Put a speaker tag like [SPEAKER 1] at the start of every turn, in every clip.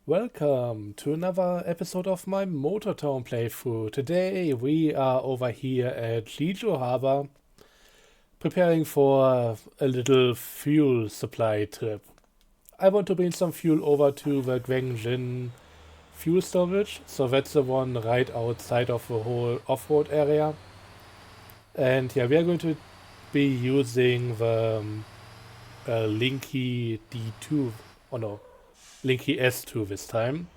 [SPEAKER 1] Welcome to another episode of my Motortown playthrough. Today we are over here at Jeju Harbor preparing for a little fuel supply trip. I want to bring some fuel over to the Gwangjin fuel storage, so that's the one right outside of the whole off-road area. And yeah, we are going to be using the Linky D2, oh no, Linky S2 this time.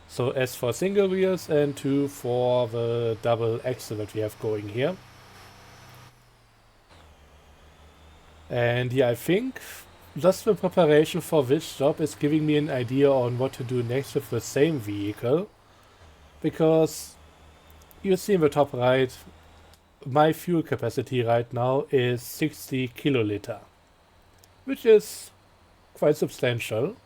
[SPEAKER 1] So S for single wheels and 2 for the double axle that we have going here. And yeah, I think just the preparation for this job is giving me an idea on what to do next with the same vehicle. Because you see in the top right, my fuel capacity right now is 60 kiloliter, which is quite substantial.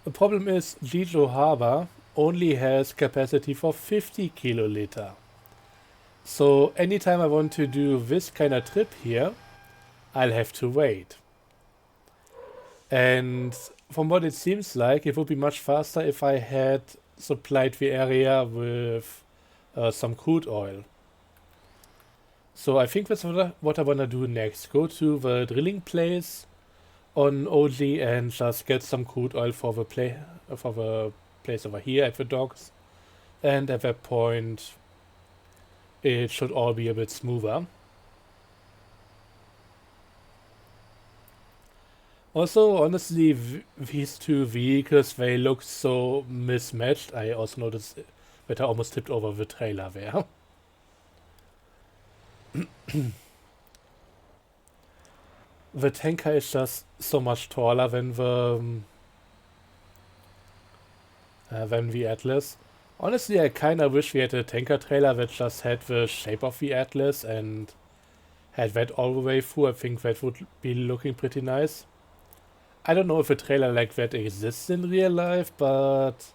[SPEAKER 1] The problem is Jeju Harbor only has capacity for 50 kiloliter. So anytime I want to do this kind of trip here, I'll have to wait. And from what it seems like, it would be much faster if I had supplied the area with some crude oil. So I think that's what I want to do next. Go to the drilling place on OG and just get some crude oil for the place over here at the docks, and at that point it should all be a bit smoother. Also, honestly, these two vehicles, they look so mismatched. I also noticed that I almost tipped over the trailer there. The tanker is just so much taller than the Atlas. Honestly, I kinda wish we had a tanker trailer that just had the shape of the Atlas and had that all the way through. I think that would be looking pretty nice. I don't know if a trailer like that exists in real life, but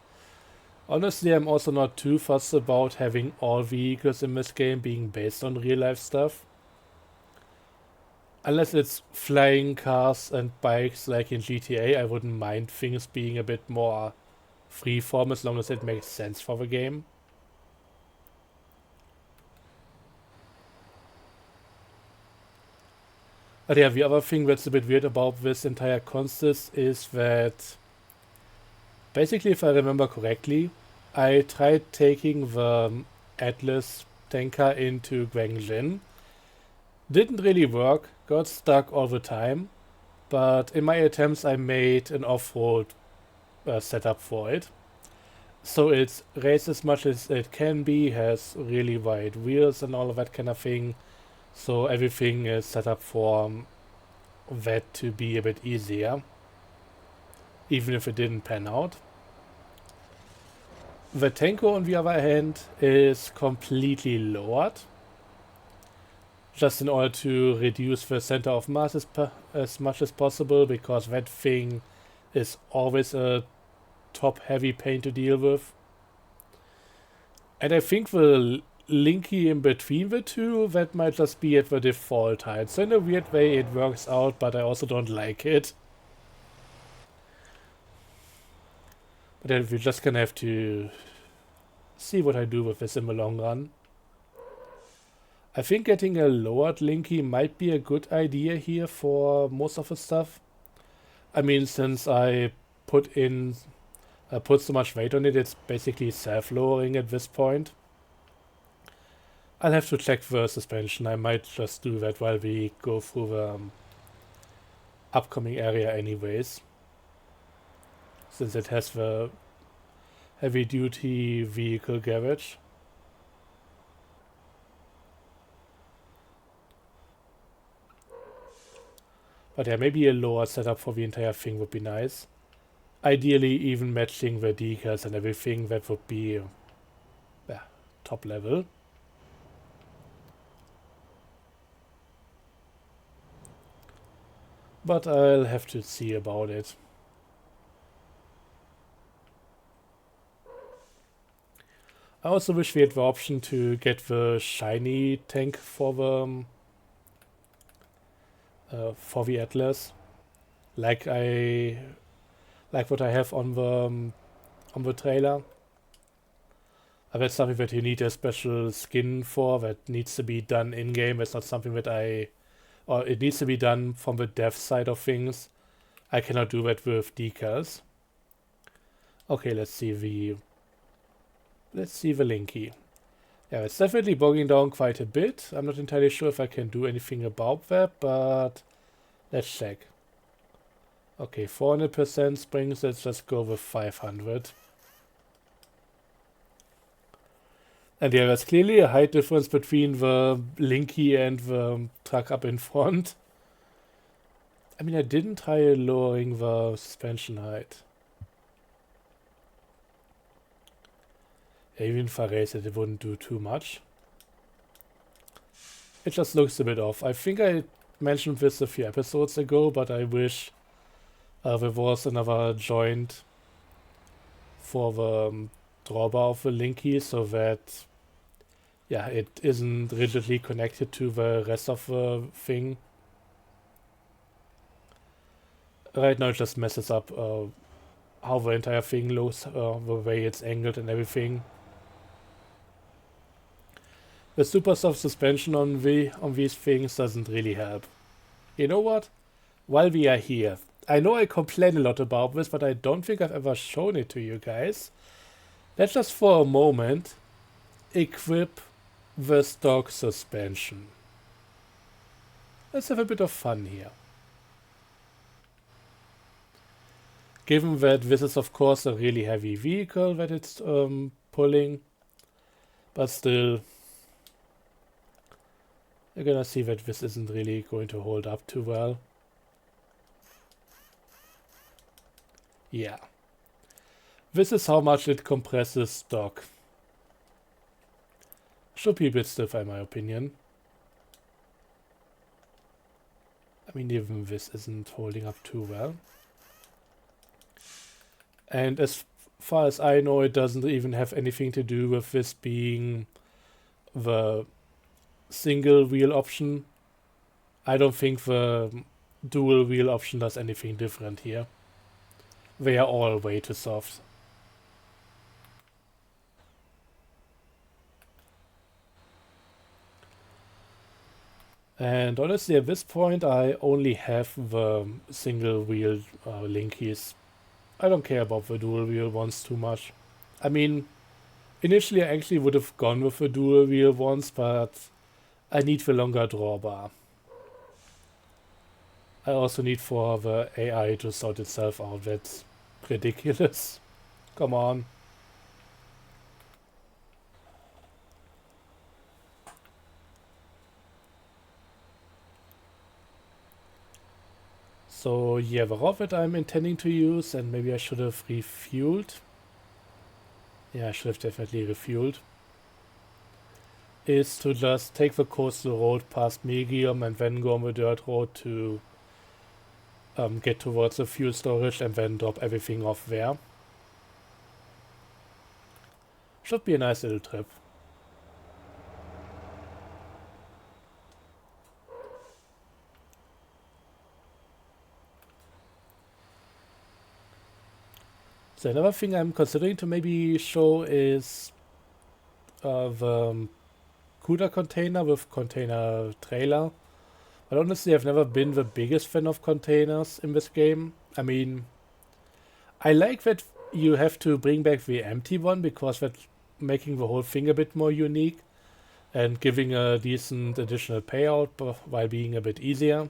[SPEAKER 1] honestly, I'm also not too fussed about having all vehicles in this game being based on real life stuff. Unless it's flying cars and bikes like in GTA, I wouldn't mind things being a bit more freeform as long as it makes sense for the game. But yeah, the other thing that's a bit weird about this entire consist is that basically, if I remember correctly, I tried taking the Atlas tanker into Gwangjin. Didn't really work, got stuck all the time, but in my attempts I made an off-road setup for it. So it's raised as much as it can be, has really wide wheels and all of that kind of thing. So everything is set up for that to be a bit easier, even if it didn't pan out. The Tenko, on the other hand, is completely lowered, just in order to reduce the center of mass as much as possible, because that thing is always a top-heavy pain to deal with. And I think the linky in between the two, that might just be at the default height. So in a weird way it works out, but I also don't like it. But then we're just gonna have to see what I do with this in the long run. I think getting a lowered linky might be a good idea here for most of the stuff. I mean, since I put so much weight on it, it's basically self-lowering at this point. I'll have to check the suspension. I might just do that while we go through the upcoming area anyways, since it has the heavy-duty vehicle garage. But yeah, maybe a lower setup for the entire thing would be nice. Ideally, even matching the decals and everything, that would be top level. But I'll have to see about it. I also wish we had the option to get the shiny tank for the Atlas. Like I like what I have on the trailer. That's something that you need a special skin for, that needs to be done in-game. It's not something that or it needs to be done from the dev side of things. I cannot do that with decals. Okay, let's see the Linky. Yeah, it's definitely bogging down quite a bit. I'm not entirely sure if I can do anything about that, but let's check. Okay, 400% springs, let's just go with 500. And yeah, there's clearly a height difference between the Linky and the truck up in front. I mean, I didn't try lowering the suspension height. Even if I raised it, it wouldn't do too much. It just looks a bit off. I think I mentioned this a few episodes ago, but I wish there was another joint for the drawbar of the Linky, so that, yeah, it isn't rigidly connected to the rest of the thing. Right now it just messes up how the entire thing looks, the way it's angled and everything. The super soft suspension on these things doesn't really help. You know what? While we are here, I know I complain a lot about this, but I don't think I've ever shown it to you guys. Let's just for a moment equip the stock suspension. Let's have a bit of fun here. Given that this is of course a really heavy vehicle that it's pulling, but still, you're gonna see that this isn't really going to hold up too well. Yeah. This is how much it compresses stock. Should be a bit stiff in my opinion. I mean, even this isn't holding up too well. And as far as I know, it doesn't even have anything to do with this being the single wheel option. I don't think the dual wheel option does anything different here. They are all way too soft. And honestly, at this point, I only have the single wheel Linkies. I don't care about the dual wheel ones too much. I mean, initially I actually would have gone with the dual wheel ones, but I need the longer drawbar. I also need for the AI to sort itself out. That's ridiculous. Come on. So yeah, the rocket I'm intending to use, and maybe I should have refueled. Yeah, I should have definitely refueled. Is to just take the coastal road past Megium and then go on the dirt road to get towards the fuel storage and then drop everything off there. Should be a nice little trip. So another thing I'm considering to maybe show is the CUDA container with container trailer. But honestly, I've never been the biggest fan of containers in this game. I mean, I like that you have to bring back the empty one because that's making the whole thing a bit more unique and giving a decent additional payout while being a bit easier.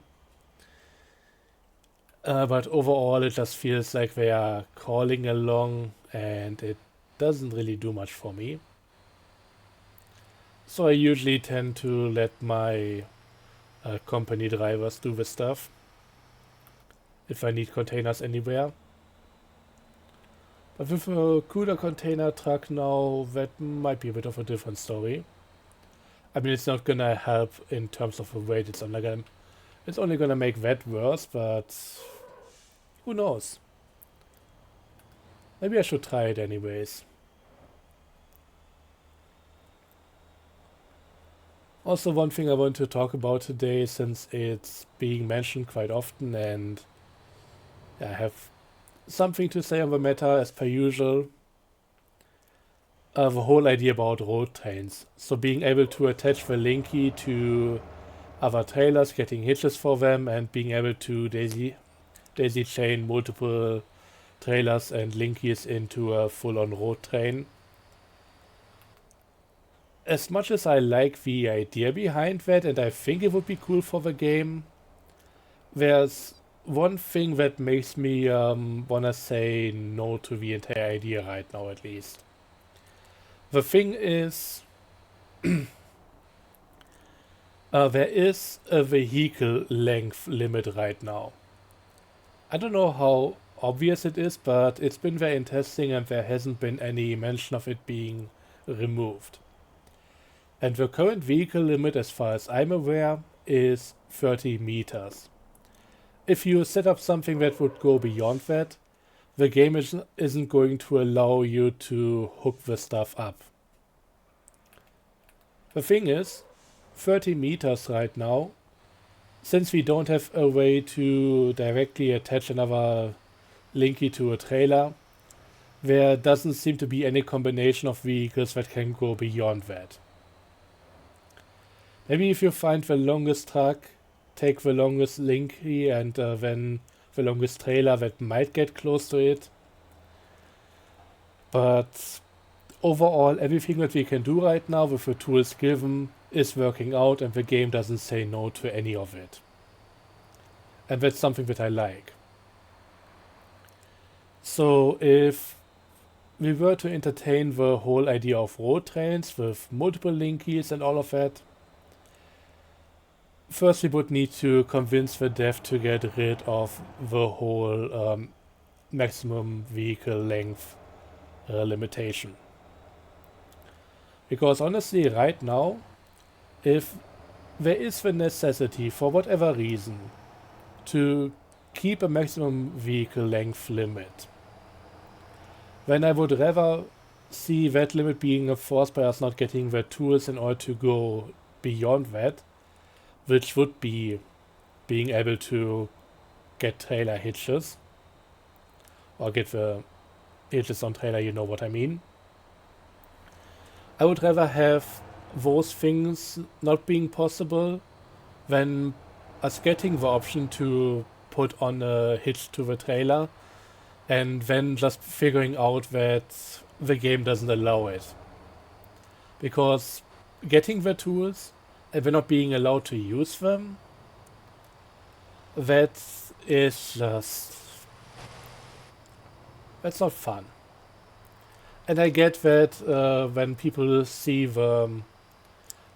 [SPEAKER 1] But overall, it just feels like they are crawling along and it doesn't really do much for me. So I usually tend to let my company drivers do the stuff if I need containers anywhere. But with a CUDA container truck now, that might be a bit of a different story. I mean, it's not gonna help in terms of the weight, it's only gonna make that worse, but who knows? Maybe I should try it anyways. Also, one thing I want to talk about today, since it's being mentioned quite often and I have something to say on the matter as per usual. The whole idea about road trains. So being able to attach the linky to other trailers, getting hitches for them, and being able to daisy chain multiple trailers and linkies into a full-on road train. As much as I like the idea behind that, and I think it would be cool for the game, there's one thing that makes me wanna say no to the entire idea right now, at least. The thing is, there is a vehicle length limit right now. I don't know how obvious it is, but it's been there in testing and there hasn't been any mention of it being removed. And the current vehicle limit, as far as I'm aware, is 30 meters. If you set up something that would go beyond that, the game isn't going to allow you to hook the stuff up. The thing is, 30 meters right now, since we don't have a way to directly attach another linky to a trailer, there doesn't seem to be any combination of vehicles that can go beyond that. Maybe if you find the longest truck, take the longest linky and then the longest trailer that might get close to it. But overall, everything that we can do right now with the tools given is working out, and the game doesn't say no to any of it. And that's something that I like. So if we were to entertain the whole idea of road trains with multiple linkies and all of that, first we would need to convince the dev to get rid of the whole maximum vehicle length limitation. Because honestly, right now, if there is the necessity for whatever reason to keep a maximum vehicle length limit, then I would rather see that limit being enforced by us not getting the tools in order to go beyond that, which would be being able to get trailer hitches, or get the hitches on trailer, you know what I mean. I would rather have those things not being possible than us getting the option to put on a hitch to the trailer and then just figuring out that the game doesn't allow it. Because getting the tools and we're not being allowed to use them, that is just... that's not fun. And I get that when people see the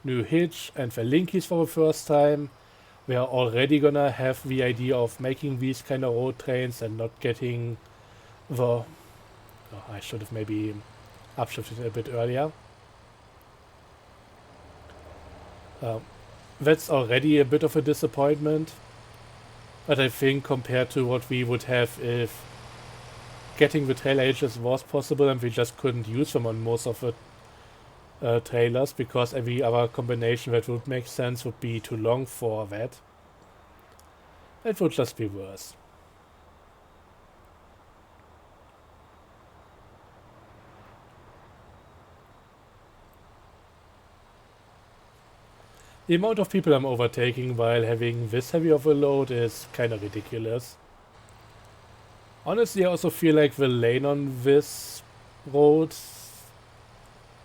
[SPEAKER 1] new hitch and the linkies for the first time, we are already gonna have the idea of making these kind of road trains and not getting the... oh, I should have maybe upshifted a bit earlier. That's already a bit of a disappointment, but I think compared to what we would have if getting the trailer hitches was possible and we just couldn't use them on most of the trailers because every other combination that would make sense would be too long for that, it would just be worse. The amount of people I'm overtaking while having this heavy of a load is kinda ridiculous. Honestly, I also feel like the lane on this road,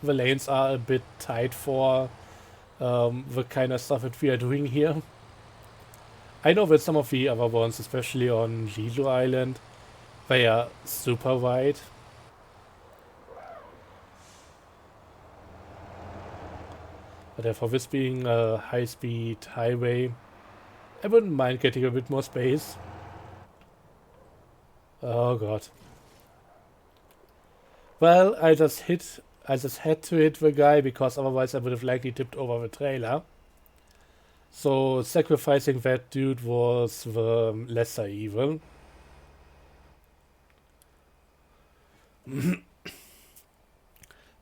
[SPEAKER 1] the lanes are a bit tight for the kind of stuff that we are doing here. I know that some of the other ones, especially on Jeju Island, they are super wide. But for this being a high-speed highway, I wouldn't mind getting a bit more space. Oh god. Well, I just had to hit the guy because otherwise I would have likely tipped over the trailer. So sacrificing that dude was the lesser evil.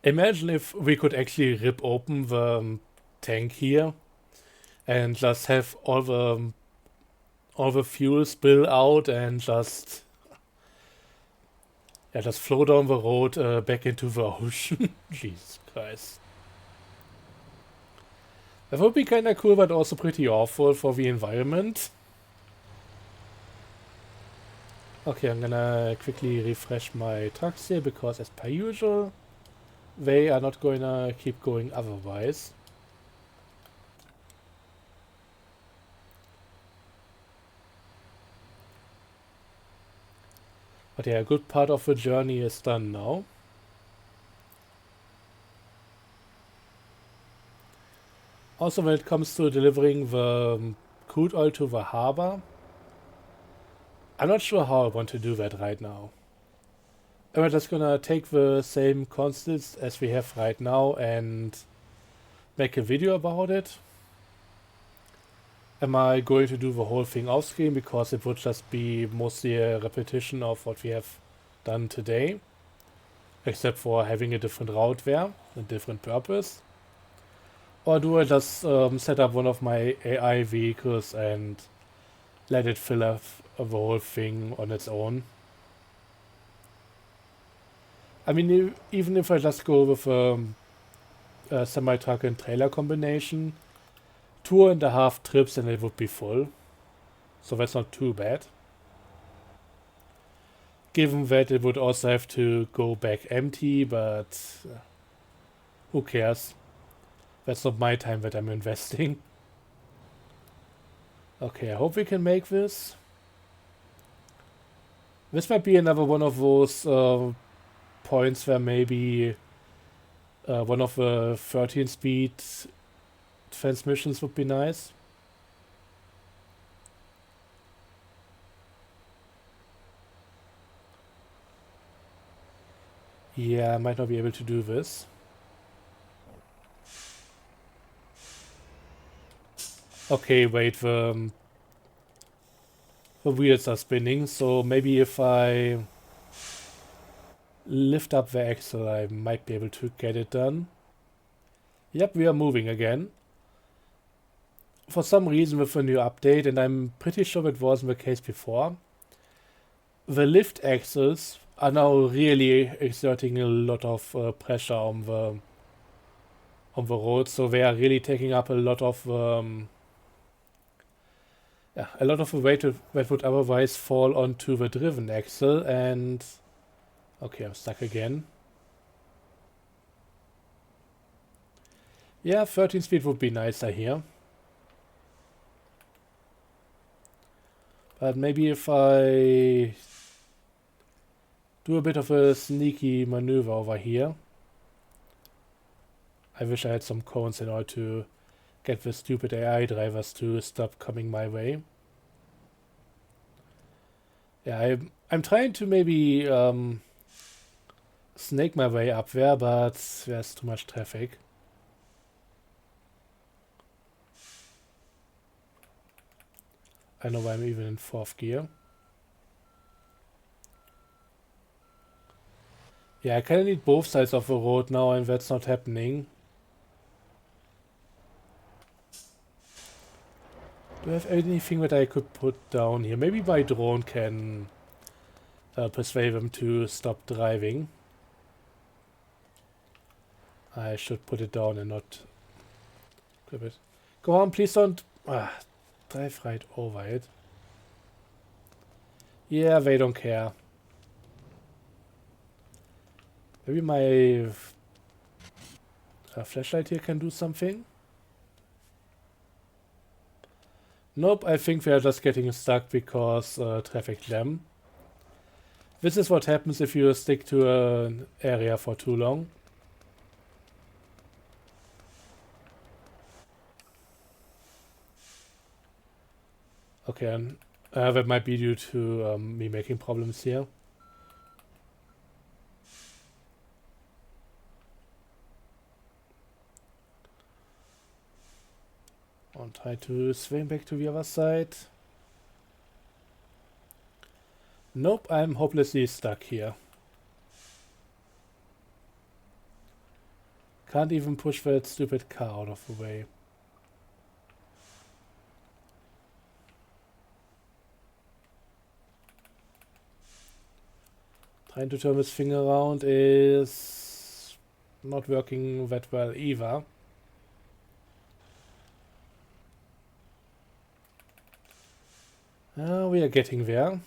[SPEAKER 1] Imagine if we could actually rip open the tank here and just have all the fuel spill out and just Yeah, just flow down the road back into the ocean. Jesus Christ. That would be kinda cool, but also pretty awful for the environment. Okay, I'm gonna quickly refresh my trucks here because as per usual, they are not gonna keep going otherwise. But yeah, a good part of the journey is done now. Also, when it comes to delivering the crude oil to the harbor, I'm not sure how I want to do that right now. Am I just gonna take the same constants as we have right now and make a video about it? Am I going to do the whole thing off screen because it would just be mostly a repetition of what we have done today, except for having a different route there, a different purpose? Or do I just set up one of my AI vehicles and let it fill up the whole thing on its own? I mean, even if I just go with a semi-truck and trailer combination, 2.5 trips and it would be full. So that's not too bad. Given that it would also have to go back empty, but who cares? That's not my time that I'm investing. Okay, I hope we can make this. This might be another one of those points where maybe one of the 13-speed transmissions would be nice. Yeah, I might not be able to do this. Okay, wait, the wheels are spinning, so maybe if I lift up the axle, I might be able to get it done. Yep, we are moving again. For some reason with a new update, and I'm pretty sure it wasn't the case before, the lift axles are now really exerting a lot of pressure on the road, so they are really taking up a lot of the weight that would otherwise fall onto the driven axle. And okay, I'm stuck again. Yeah, 13 speed would be nicer here. But maybe if I do a bit of a sneaky maneuver over here. I wish I had some cones in order to get the stupid AI drivers to stop coming my way. Yeah, I'm trying to maybe snake my way up there, but there's too much traffic. I know I'm even in 4th gear. Yeah, I kind of need both sides of the road now, and that's not happening. Do I have anything that I could put down here? Maybe my drone can persuade them to stop driving. I should put it down and not grab it. Go on, please don't drive right over it. Yeah, they don't care. Maybe my flashlight here can do something. Nope, I think we are just getting stuck because traffic jam. This is what happens if you stick to an area for too long. Okay, and that might be due to me making problems here. And try to swing back to the other side. Nope, I'm hopelessly stuck here. Can't even push that stupid car out of the way. Trying to turn this thing around is not working that well either. We are getting there.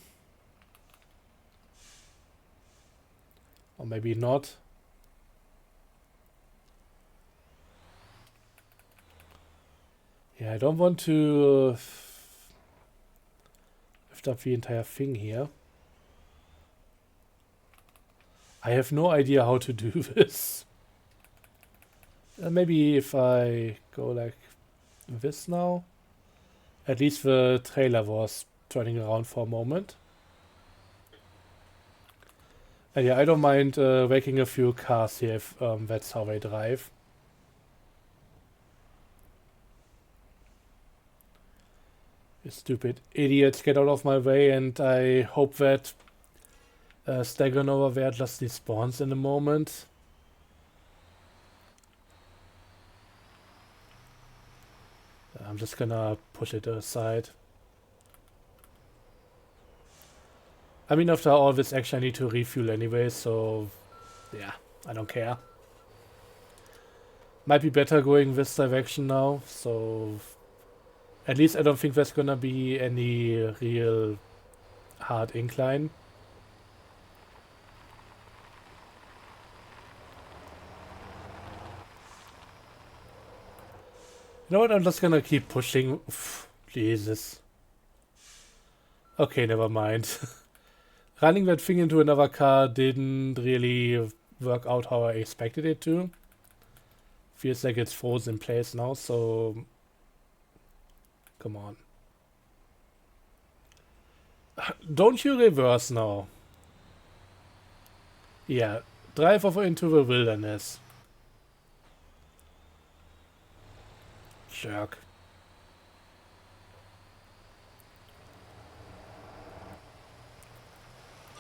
[SPEAKER 1] Or maybe not. Yeah, I don't want to lift up the entire thing here. I have no idea how to do this. Maybe if I go like this now. At least the trailer was turning around for a moment. And yeah, I don't mind waking a few cars here if that's how they drive. You stupid idiots, get out of my way, and I hope that Staggering over there just despawns in a moment. I'm just gonna push it aside. I mean, after all this action, I need to refuel anyway, so yeah, I don't care. Might be better going this direction now, so at least I don't think there's gonna be any real hard incline. You know what, I'm just gonna keep pushing. Oof, Jesus. Okay, never mind. Running that thing into another car didn't really work out how I expected it to. Feels like it's frozen in place now, so come on. Don't you reverse now? Yeah, drive off into the wilderness. Jerk.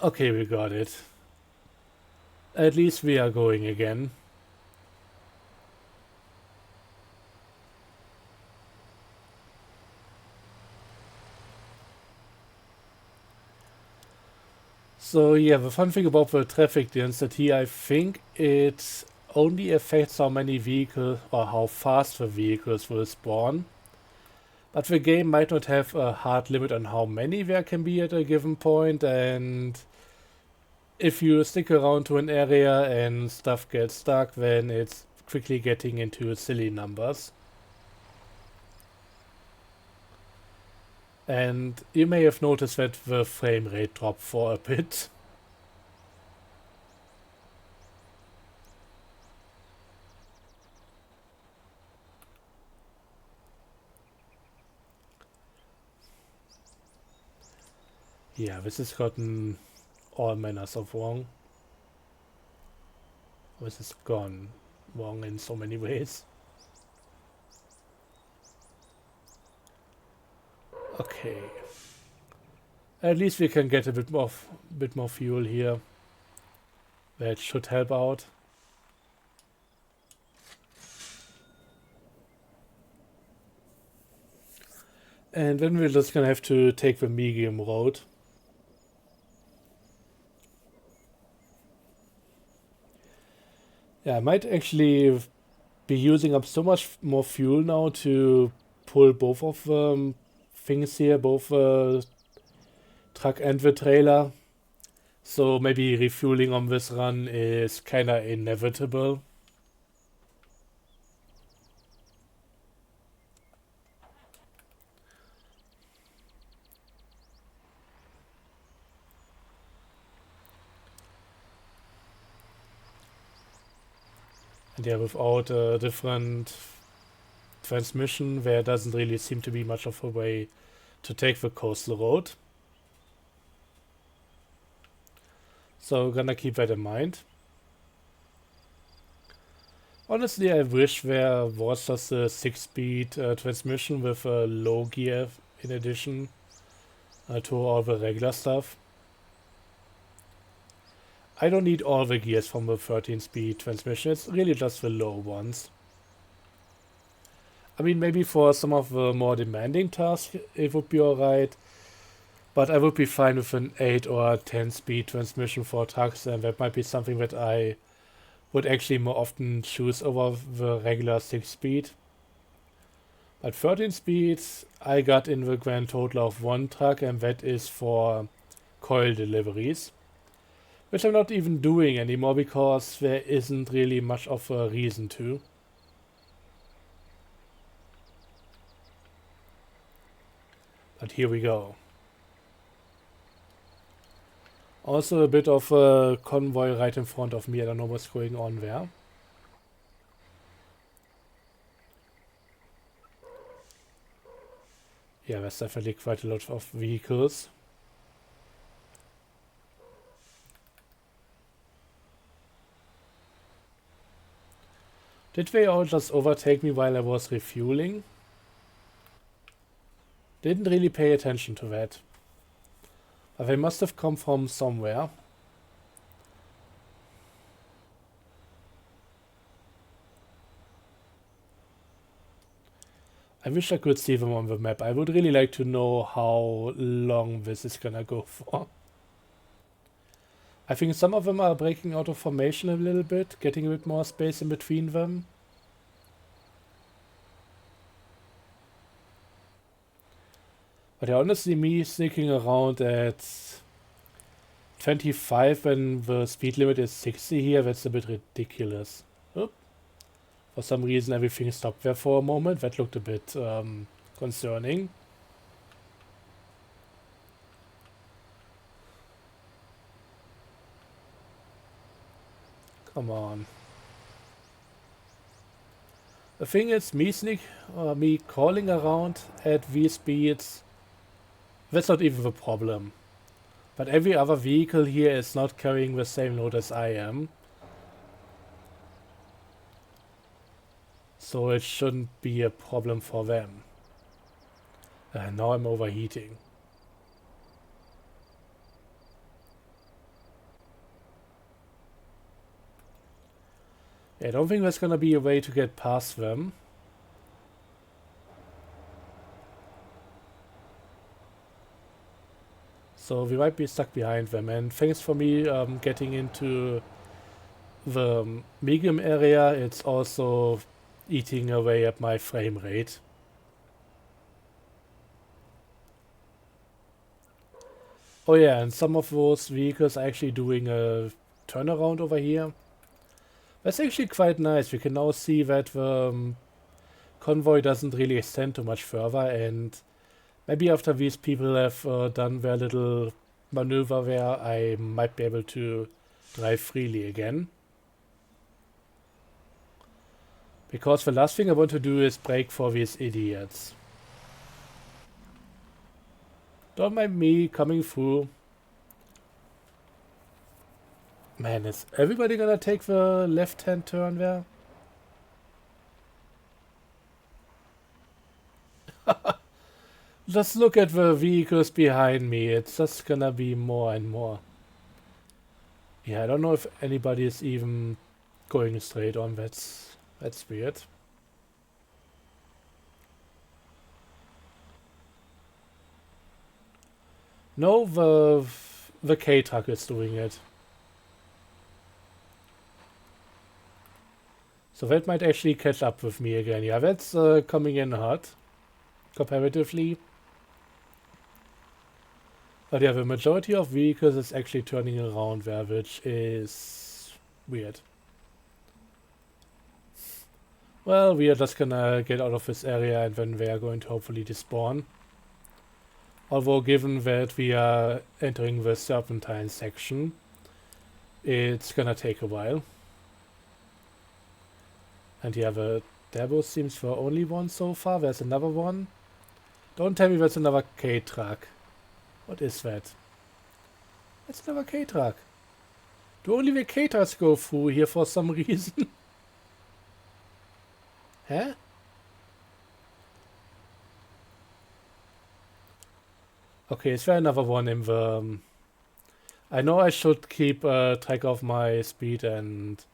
[SPEAKER 1] Okay, we got it. At least we are going again. So yeah, the fun thing about the traffic density, I think it only affects how many vehicles or how fast the vehicles will spawn. But the game might not have a hard limit on how many there can be at a given point, and if you stick around to an area and stuff gets stuck, then it's quickly getting into silly numbers. And you may have noticed that the frame rate dropped for a bit. Yeah, this has gotten all manners of wrong. This has gone wrong in so many ways. Okay. At least we can get a bit more fuel here. That should help out. And then we're just gonna have to take the medium road. Yeah, I might actually be using up so much more fuel now to pull both of the things here, both the truck and the trailer. So maybe refueling on this run is kinda inevitable. And yeah, without a different transmission, there doesn't really seem to be much of a way to take the coastal road. So gonna keep that in mind. Honestly, I wish there was just a 6-speed transmission with a low gear in addition to all the regular stuff. I don't need all the gears from the 13-speed transmission, it's really just the low ones. I mean, maybe for some of the more demanding tasks it would be alright, But I would be fine with an 8 or 10 speed transmission for trucks, and that might be something that I would actually more often choose over the regular 6 speed. But 13 speeds, I got in the grand total of 1 truck, and that is for coil deliveries. Which I'm not even doing anymore because there isn't really much of a reason to. But here we go. Also a bit of a convoy right in front of me. I don't know what's going on there. Yeah, there's definitely quite a lot of vehicles. Did they all just overtake me while I was refueling? Didn't really pay attention to that. But they must have come from somewhere. I wish I could see them on the map. I would really like to know how long this is gonna go for. I think some of them are breaking out of formation a little bit, getting a bit more space in between them. But honestly, me sneaking around at 25 when the speed limit is 60 here, that's a bit ridiculous. Oop. For some reason everything stopped there for a moment. That looked a bit concerning. Come on. The thing is, me crawling around at these speeds, that's not even the problem. But every other vehicle here is not carrying the same load as I am. So it shouldn't be a problem for them. Now I'm overheating. I don't think there's gonna be a way to get past them. So we might be stuck behind them, and thanks for me getting into the medium area, it's also eating away at my frame rate. Oh yeah, and some of those vehicles are actually doing a turnaround over here. That's actually quite nice. We can now see that the convoy doesn't really extend too much further, and maybe after these people have done their little maneuver there, I might be able to drive freely again. Because the last thing I want to do is brake for these idiots. Don't mind me coming through. Man, is everybody gonna take the left-hand turn there? Just look at the vehicles behind me. It's just gonna be more and more. Yeah, I don't know if anybody is even going straight on. That's weird. No, the K truck is doing it. So that might actually catch up with me again. Yeah, that's coming in hot, comparatively. But yeah, the majority of vehicles is actually turning around there, which is weird. Well, we are just gonna get out of this area and then we are going to hopefully despawn. Although given that we are entering the Serpentine section, it's gonna take a while. And yeah, the Dabo seems the only one so far. There's another one. Don't tell me that's another K truck. What is that? That's another K truck. Do only the K trucks go through here for some reason? Huh? Okay, is there another one in the... I know I should keep track of my speed and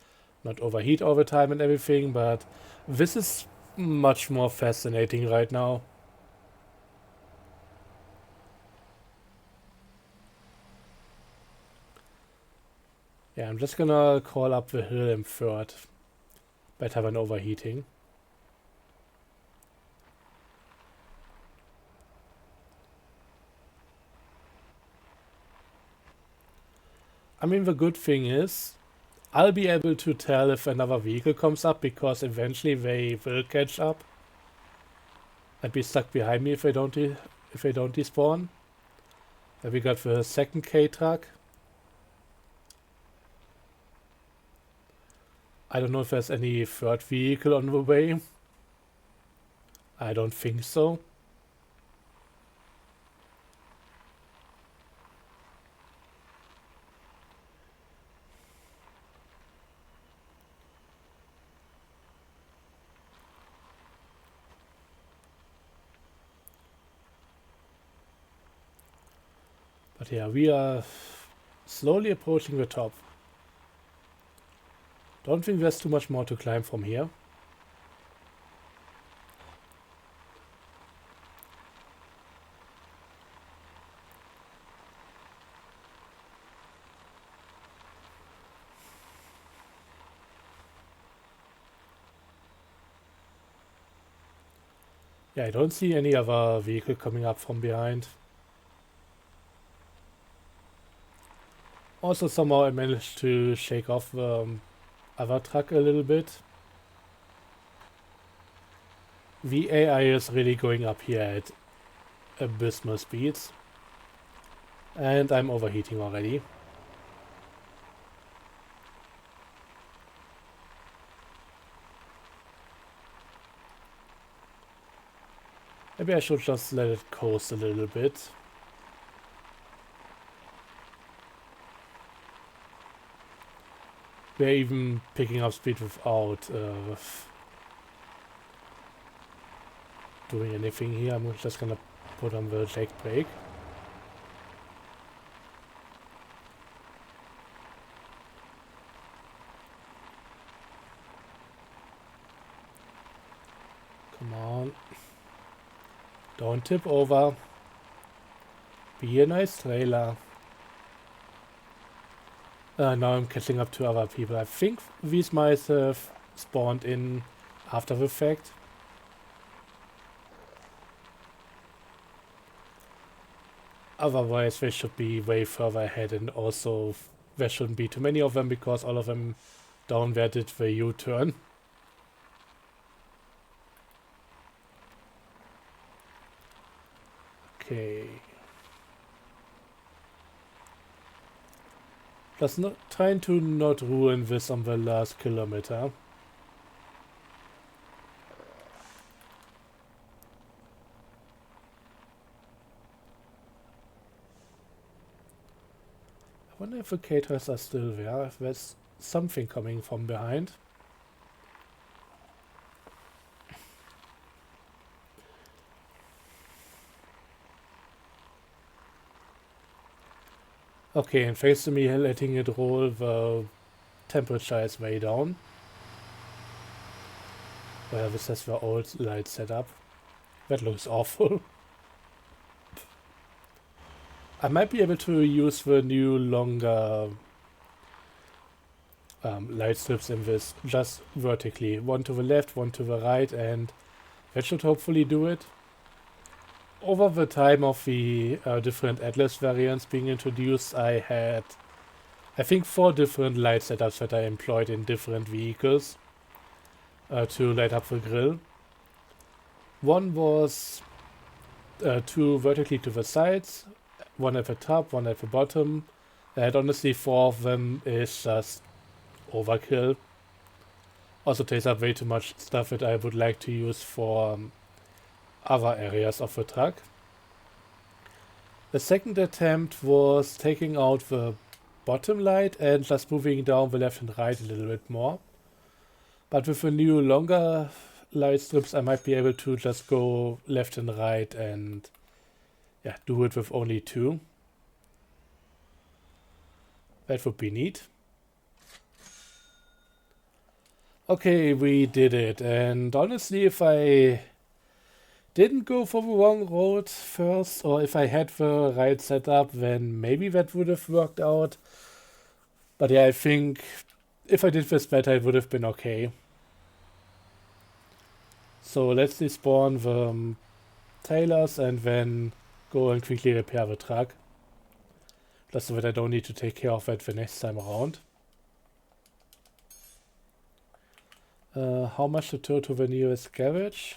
[SPEAKER 1] not overheat all the time and everything, but this is much more fascinating right now. Yeah, I'm just gonna call up the hill in third. Better than overheating. I mean, the good thing is, I'll be able to tell if another vehicle comes up because eventually they will catch up and be stuck behind me if they don't despawn. Then we got the second K truck. I don't know if there's any third vehicle on the way. I don't think so. But yeah, we are slowly approaching the top. Don't think there's too much more to climb from here. Yeah, I don't see any other vehicle coming up from behind. Also, somehow I managed to shake off the other truck a little bit. The AI is really going up here at abysmal speeds. And I'm overheating already. Maybe I should just let it coast a little bit. We're even picking up speed without doing anything here. I'm just gonna put on the leg brake. Come on. Don't tip over. Be a nice trailer. Now I'm catching up to other people. I think these mice have spawned in after the fact. Otherwise they should be way further ahead, and also there shouldn't be too many of them because all of them downverted the U-turn. Okay. Just not trying to not ruin this on the last kilometer. I wonder if the caterers are still there, if there's something coming from behind. Okay, and thanks to me letting it roll, the temperature is way down. Well, this is the old light setup. That looks awful. I might be able to use the new longer light strips in this just vertically. One to the left, one to the right, and that should hopefully do it. Over the time of the different Atlas variants being introduced, I had, I think, 4 different light setups that I employed in different vehicles to light up the grill. One was 2 vertically to the sides, one at the top, one at the bottom, and honestly 4 of them is just overkill. Also takes up way too much stuff that I would like to use for other areas of the truck. The second attempt was taking out the bottom light and just moving down the left and right a little bit more. But with the new longer light strips I might be able to just go left and right and yeah, do it with only 2. That would be neat. Okay, we did it, and honestly if I didn't go for the wrong road first, or if I had the right setup, then maybe that would have worked out. But yeah, I think if I did this better, it would have been okay. So let's despawn the tailors and then go and quickly repair the truck. Just so that I don't need to take care of it the next time around. How much to tow to the nearest garage?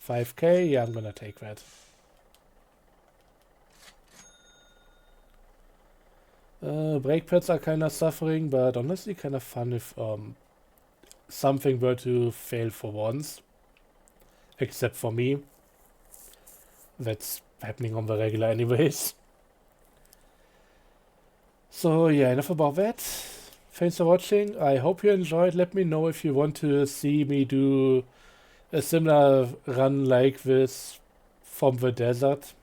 [SPEAKER 1] 5k? Yeah, I'm gonna take that. Brake pads are kinda suffering, but honestly kinda fun if something were to fail for once. Except for me. That's happening on the regular anyways. So yeah, enough about that. Thanks for watching. I hope you enjoyed. Let me know if you want to see me do a similar run like this from the desert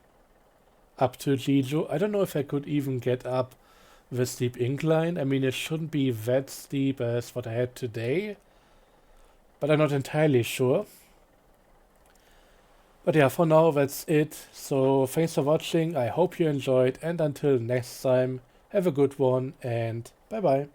[SPEAKER 1] up to Jeju. I don't know if I could even get up the steep incline. I mean, it shouldn't be that steep as what I had today, but I'm not entirely sure. But yeah, for now that's it. So thanks for watching. I hope you enjoyed, and until next time, have a good one and bye bye.